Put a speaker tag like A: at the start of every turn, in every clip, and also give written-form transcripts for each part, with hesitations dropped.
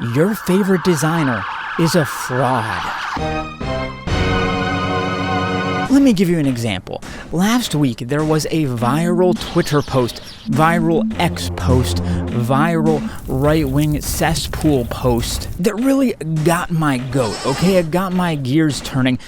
A: your favorite designer is a fraud. Let me give you an example. Last week, there was a viral Twitter post, viral X post, viral right-wing cesspool post that really got my goat, okay? It got my gears turning.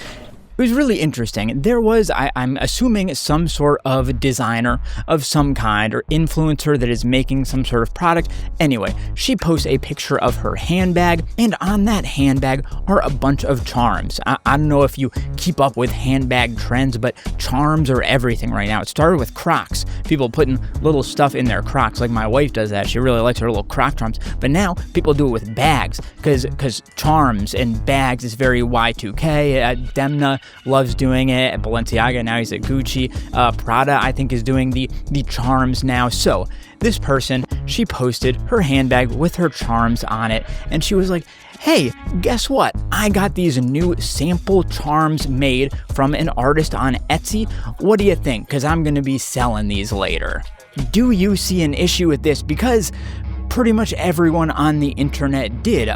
A: It was really interesting. There was, I'm assuming, some sort of designer of some kind or influencer that is making some sort of product. Anyway, she posts a picture of her handbag, and on that handbag are a bunch of charms. I don't know if you keep up with handbag trends, but charms are everything right now. It started with Crocs. People putting little stuff in their Crocs, like my wife does that. She really likes her little Croc charms. But now people do it with bags, because charms and bags is very Y2K. Demna loves doing it at Balenciaga. Now he's at Gucci. Prada, I think, is doing the charms now. So this person, she posted her handbag with her charms on it, and she was like, hey, guess what? I got these new sample charms made from an artist on Etsy. What do you think? Because I'm going to be selling these later. Do you see an issue with this? Because pretty much everyone on the internet did.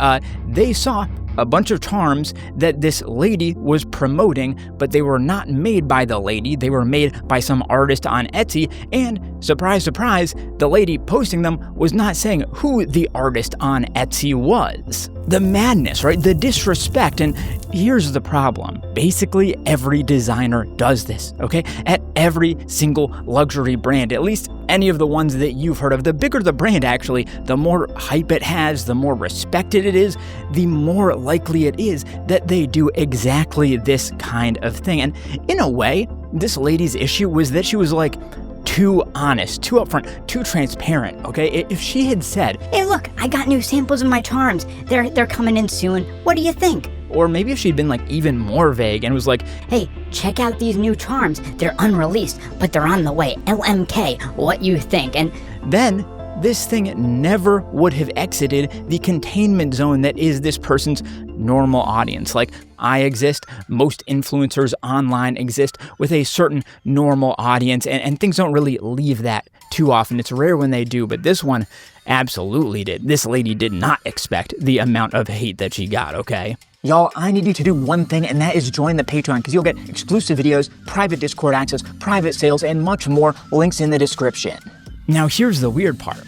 A: They saw a bunch of charms that this lady was promoting, but they were not made by the lady. They were made by some artist on Etsy, and surprise, surprise, the lady posting them was not saying who the artist on Etsy was. The madness, right? The disrespect. And here's the problem. Basically, every designer does this, okay? At every single luxury brand, at least any of the ones that you've heard of. The bigger the brand, actually, the more hype it has, the more respected it is, the more likely it is that they do exactly this kind of thing. And in a way, this lady's issue was that she was like, too honest, too upfront, too transparent, okay? If she had said,
B: hey, look, I got new samples of my charms. They're coming in soon. What do you think?
A: Or maybe if she'd been like even more vague and was like,
B: hey, check out these new charms. They're unreleased, but they're on the way. LMK, what you think? And
A: then this thing never would have exited the containment zone that is this person's normal audience. Like I exist, most influencers online exist with a certain normal audience, and things don't really leave that too often. It's rare when they do, but this one absolutely did. This lady did not expect the amount of hate that she got, okay?
C: Y'all, I need you to do one thing, and that is join the Patreon, because you'll get exclusive videos, private Discord access, private sales, and much more. Links in the description.
A: Now here's the weird part.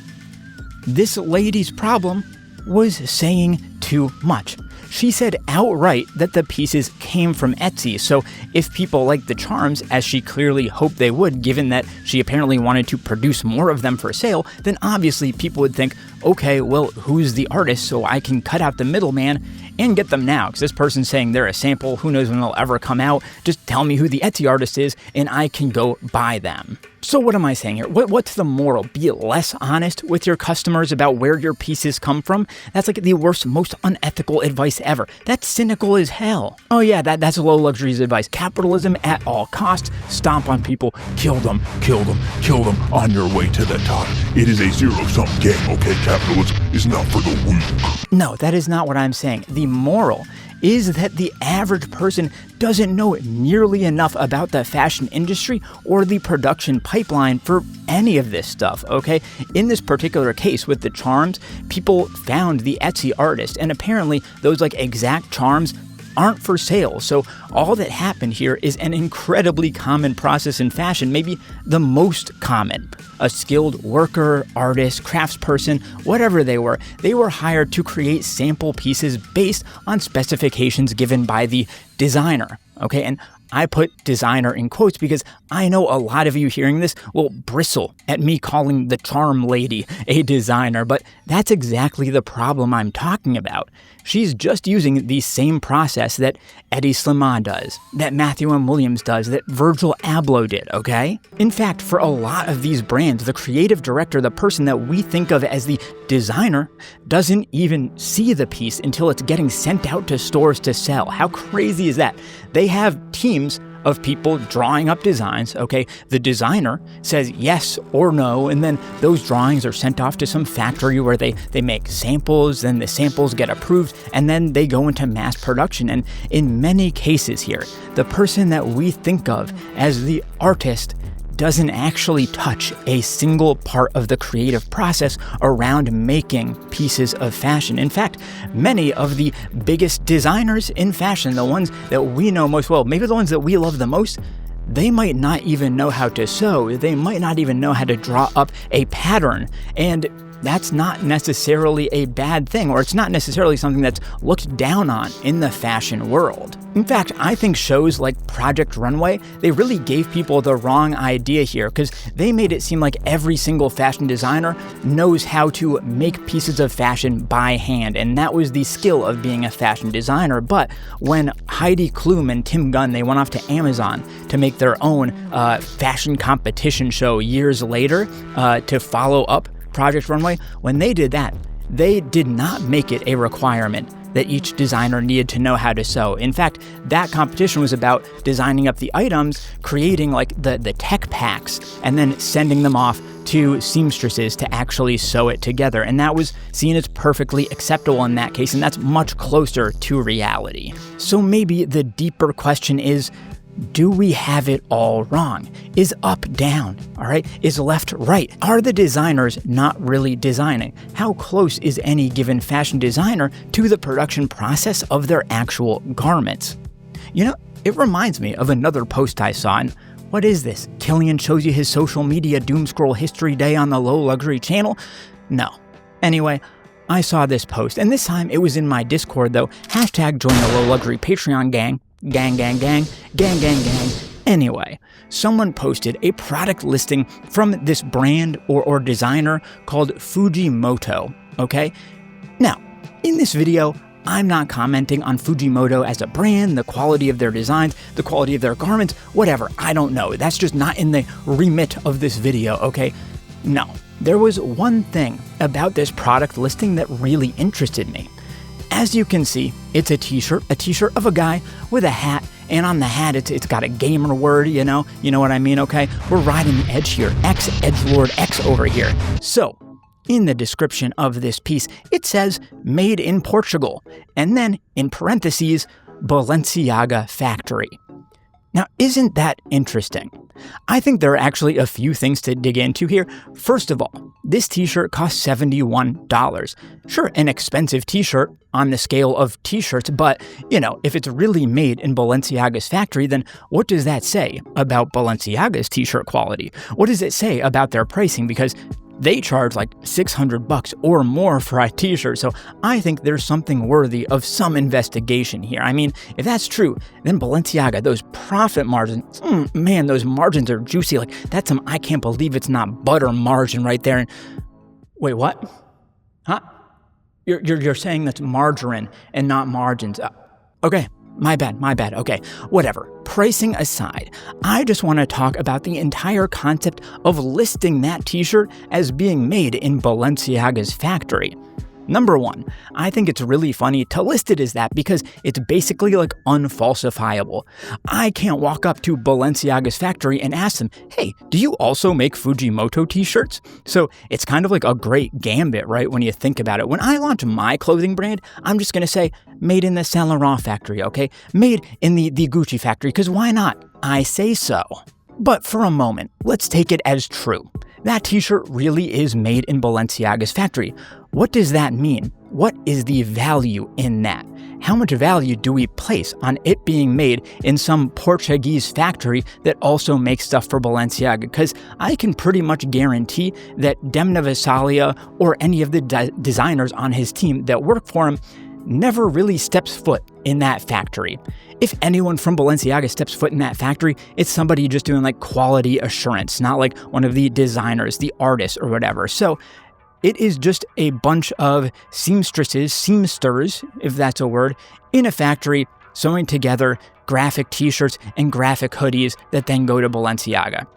A: This lady's problem was saying too much. She said outright that the pieces came from Etsy, so if people like the charms, as she clearly hoped they would, given that she apparently wanted to produce more of them for sale, then obviously people would think, okay, well, who's the artist so I can cut out the middleman and get them now, because this person's saying they're a sample, who knows when they'll ever come out, just tell me who the Etsy artist is and I can go buy them. So what am I saying here? What's the moral? Be less honest with your customers about where your pieces come from? That's like the worst, most unethical advice ever. That's cynical as hell. Oh yeah, that's low luxuries advice. Capitalism at all costs. Stomp on people.
D: Kill them, kill them, kill them on your way to the top. It is a zero-sum game, okay? Capitalism is not for the weak.
A: No, that is not what I'm saying. The moral is that the average person doesn't know nearly enough about the fashion industry or the production pipeline for any of this stuff, okay? In this particular case with the charms, people found the Etsy artist, and apparently those like exact charms aren't for sale. So all that happened here is an incredibly common process in fashion, maybe the most common. A skilled worker, artist, craftsperson, whatever they were hired to create sample pieces based on specifications given by the designer, okay? And I put designer in quotes because I know a lot of you hearing this will bristle at me calling the charm lady a designer, but that's exactly the problem I'm talking about. She's just using the same process that Eddie Slimane does, that Matthew M. Williams does, that Virgil Abloh did, okay? In fact, for a lot of these brands, the creative director, the person that we think of as the designer, doesn't even see the piece until it's getting sent out to stores to sell. How crazy is that? They have teams of people drawing up designs, okay? The designer says yes or no, and then those drawings are sent off to some factory where they make samples, then the samples get approved, and then they go into mass production. And in many cases here, the person that we think of as the artist doesn't actually touch a single part of the creative process around making pieces of fashion. In fact, many of the biggest designers in fashion, the ones that we know most well, maybe the ones that we love the most, they might not even know how to sew. They might not even know how to draw up a pattern. And that's not necessarily a bad thing, or it's not necessarily something that's looked down on in the fashion world. In fact, I think shows like Project Runway, they really gave people the wrong idea here, because they made it seem like every single fashion designer knows how to make pieces of fashion by hand, and that was the skill of being a fashion designer. But when Heidi Klum and Tim Gunn, they went off to Amazon to make their own fashion competition show years later to follow up Project Runway, when they did that, they did not make it a requirement that each designer needed to know how to sew. In fact, that competition was about designing up the items, creating like the tech packs, and then sending them off to seamstresses to actually sew it together. And that was seen as perfectly acceptable in that case, and that's much closer to reality. So maybe the deeper question is, do we have it all wrong? Is up down, all right? Is left right? Are the designers not really designing? How close is any given fashion designer to the production process of their actual garments? You know, it reminds me of another post I saw, and what is this? Killian shows you his social media doomscroll history day on the Low Luxury channel? No. Anyway, I saw this post, and this time it was in my Discord though. Hashtag join the Low Luxury Patreon gang. Gang, gang, gang, gang, gang, gang. Anyway, someone posted a product listing from this brand or designer called Fujimoto, okay? Now, in this video, I'm not commenting on Fujimoto as a brand, the quality of their designs, the quality of their garments, whatever, I don't know. That's just not in the remit of this video, okay? No, there was one thing about this product listing that really interested me. As you can see, it's a t-shirt of a guy with a hat, and on the hat it's got a gamer word, you know what I mean, okay? We're riding the edge here, X, Edgelord X over here. So, in the description of this piece, it says, made in Portugal, and then, in parentheses, Balenciaga factory. Now, isn't that interesting? I think there are actually a few things to dig into here. First of all, this t-shirt costs $71. Sure, an expensive t-shirt on the scale of t-shirts, but, you know, if it's really made in Balenciaga's factory, then what does that say about Balenciaga's t-shirt quality? What does it say about their pricing? Because they charge like $600 or more for a t-shirt, so I think there's something worthy of some investigation here. I mean, if that's true, then Balenciaga, those profit margins, man, those margins are juicy. Like, that's some I can't believe it's not butter margin right there. And wait, what? Huh? You're saying that's margarine and not margins. Okay. My bad. Okay, whatever. Pricing aside, I just want to talk about the entire concept of listing that t-shirt as being made in Balenciaga's factory. Number one, I think it's really funny to list it as that because it's basically like unfalsifiable. I can't walk up to Balenciaga's factory and ask them, hey, do you also make Fujimoto t-shirts? So it's kind of like a great gambit, right, when you think about it. When I launch my clothing brand, I'm just going to say, made in the Saint Laurent factory, okay? Made in the Gucci factory, because why not? I say so. But for a moment, let's take it as true. That t-shirt really is made in Balenciaga's factory. What does that mean? What is the value in that? How much value do we place on it being made in some Portuguese factory that also makes stuff for Balenciaga? Because I can pretty much guarantee that Demna Visalia or any of the designers on his team that work for him never really steps foot in that factory. If anyone from Balenciaga steps foot in that factory, it's somebody just doing like quality assurance, not like one of the designers, the artists or whatever. So it is just a bunch of seamsters, if that's a word, in a factory sewing together graphic t-shirts and graphic hoodies that then go to Balenciaga.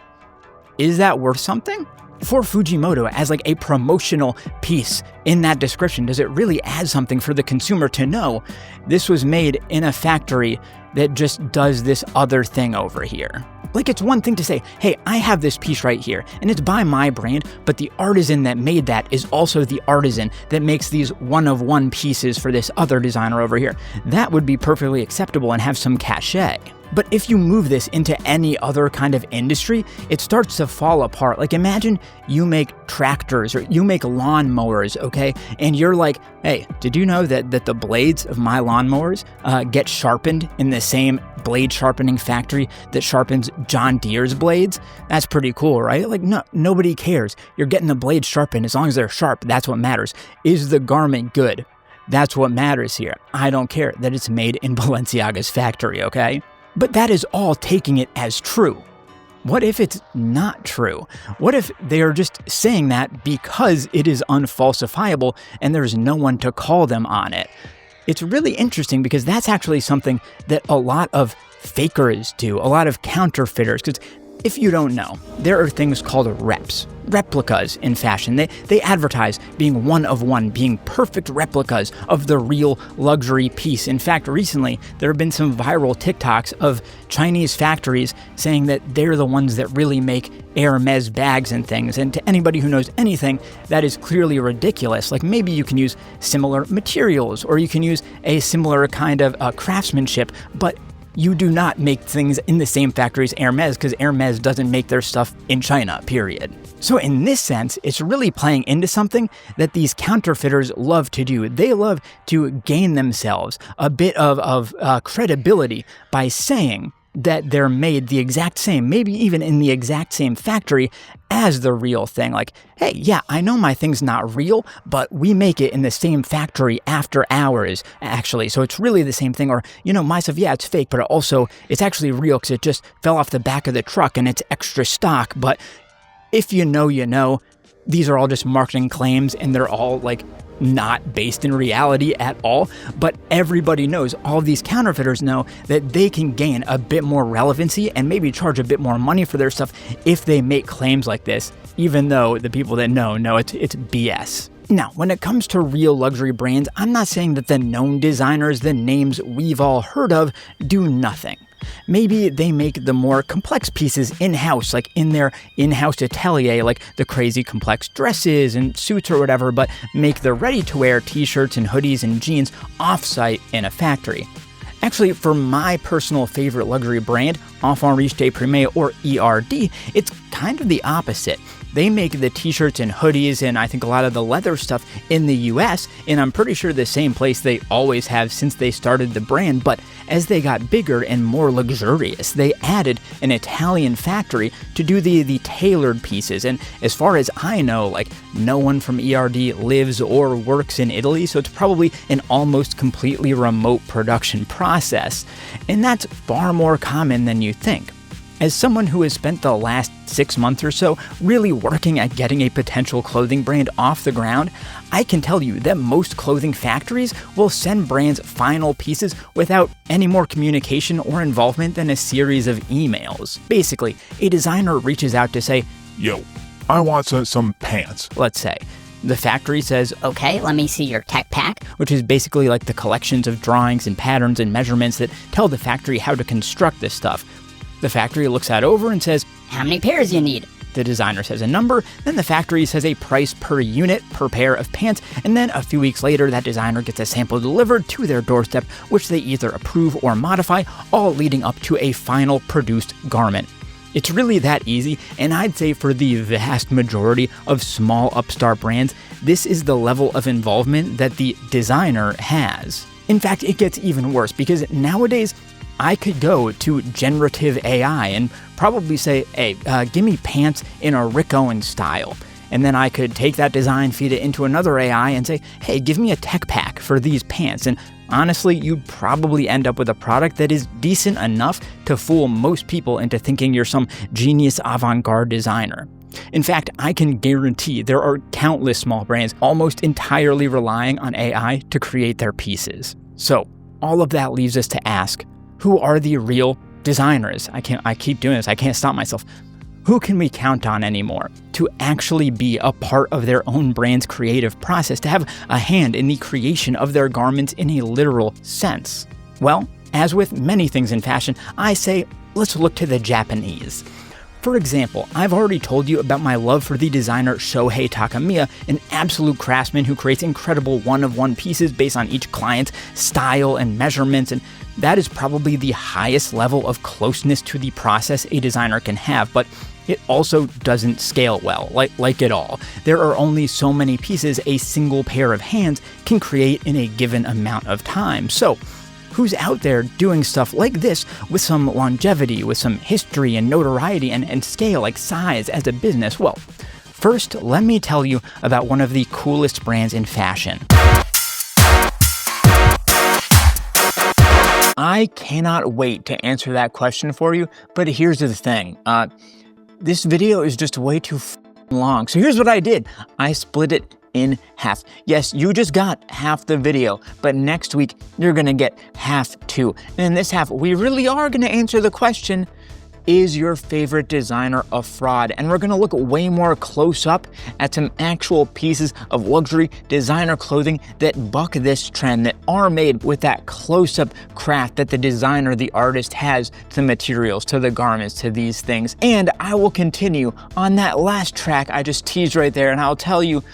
A: Is that worth something? For Fujimoto, as like a promotional piece in that description, does it really add something for the consumer to know this was made in a factory that just does this other thing over here? Like, it's one thing to say, hey, I have this piece right here, and it's by my brand, but the artisan that made that is also the artisan that makes these one-of-one pieces for this other designer over here. That would be perfectly acceptable and have some cachet. But if you move this into any other kind of industry, it starts to fall apart. Like imagine you make tractors or you make lawnmowers, okay? And you're like, hey, did you know that the blades of my lawnmowers get sharpened in the same blade sharpening factory that sharpens John Deere's blades? That's pretty cool, right? Like nobody cares. You're getting the blades sharpened as long as they're sharp. That's what matters. Is the garment good? That's what matters here. I don't care that it's made in Balenciaga's factory, okay? But that is all taking it as true. What if it's not true? What if they are just saying that because it is unfalsifiable and there's no one to call them on it? It's really interesting because that's actually something that a lot of fakers do, a lot of counterfeiters. Because if you don't know, there are things called replicas in fashion. They advertise being one of one, being perfect replicas of the real luxury piece. In fact, recently, there have been some viral TikToks of Chinese factories saying that they're the ones that really make Hermes bags and things. And to anybody who knows anything, that is clearly ridiculous. Like maybe you can use similar materials or you can use a similar kind of craftsmanship, but you do not make things in the same factory as Hermes because Hermes doesn't make their stuff in China, period. So in this sense, it's really playing into something that these counterfeiters love to do. They love to gain themselves a bit of credibility by saying that they're made the exact same, maybe even in the exact same factory as the real thing. Like, hey, yeah, I know my thing's not real, but we make it in the same factory after hours, actually. So it's really the same thing. Or, my stuff, yeah, it's fake, but it's actually real because it just fell off the back of the truck and it's extra stock. But if you know, these are all just marketing claims and they're all like not based in reality at all, but everybody knows, all these counterfeiters know that they can gain a bit more relevancy and maybe charge a bit more money for their stuff if they make claims like this, even though the people that know it's BS. Now, when it comes to real luxury brands, I'm not saying that the known designers, the names we've all heard of, do nothing. Maybe they make the more complex pieces in-house, like in their in-house atelier, like the crazy complex dresses and suits or whatever, but make the ready-to-wear t-shirts and hoodies and jeans off-site in a factory. Actually, for my personal favorite luxury brand, Enfant Riche de Prime or ERD, it's kind of the opposite. They make the t-shirts and hoodies and I think a lot of the leather stuff in the US, and I'm pretty sure the same place they always have since they started the brand, but as they got bigger and more luxurious, they added an Italian factory to do the tailored pieces. And as far as I know, like no one from ERD lives or works in Italy, so it's probably an almost completely remote production process. And that's far more common than you think. As someone who has spent the last 6 months or so really working at getting a potential clothing brand off the ground, I can tell you that most clothing factories will send brands final pieces without any more communication or involvement than a series of emails. Basically, a designer reaches out to say,
D: "Yo, I want some pants."
A: Let's say. The factory says,
B: Okay, let me see your tech pack.
A: which is basically like the collections of drawings and patterns and measurements that tell the factory how to construct this stuff. The factory looks that over and says,
B: How many pairs you need?
A: the designer says a number, then the factory says a price per unit per pair of pants, and then a few weeks later that designer gets a sample delivered to their doorstep, which they either approve or modify, all leading up to a final produced garment. It's really that easy, and I'd say for the vast majority of small upstart brands, this is the level of involvement that the designer has. In fact, it gets even worse because nowadays, I could go to generative AI and probably say, hey, give me pants in a Rick Owens style. And then I could take that design, feed it into another AI and say, hey, give me a tech pack for these pants. And honestly, you'd probably end up with a product that is decent enough to fool most people into thinking you're some genius avant-garde designer. In fact, I can guarantee there are countless small brands almost entirely relying on AI to create their pieces. So, all of that leaves us to ask, who are the real designers? I keep doing this, I can't stop myself. Who can we count on anymore to actually be a part of their own brand's creative process, to have a hand in the creation of their garments in a literal sense? Well, as with many things in fashion, I say, let's look to the Japanese. For example, I've already told you about my love for the designer Shohei Takamiya, an absolute craftsman who creates incredible one-of-one pieces based on each client's style and measurements, and that is probably the highest level of closeness to the process a designer can have, but it also doesn't scale well, like at all. There are only so many pieces a single pair of hands can create in a given amount of time. So, who's out there doing stuff like this with some longevity, with some history and notoriety and scale, like size as a business? Well, first, let me tell you about one of the coolest brands in fashion. I cannot wait to answer that question for you, but here's the thing. This video is just way too long. So here's what I did. I split it in half. Yes, you just got half the video, but next week you're gonna get half too. And in this half, we really are gonna answer the question, is your favorite designer a fraud? And we're gonna look way more close up at some actual pieces of luxury designer clothing that buck this trend, that are made with that close-up craft that the designer, the artist has to the materials, to the garments, to these things. And I will continue on that last track I just teased right there, and I'll tell you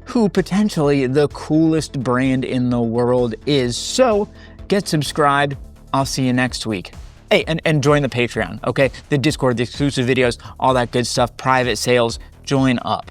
A: who potentially the coolest brand in the world is. So get subscribed. I'll see you next week. Hey, and join the Patreon, okay? The Discord, the exclusive videos, all that good stuff, private sales, join up.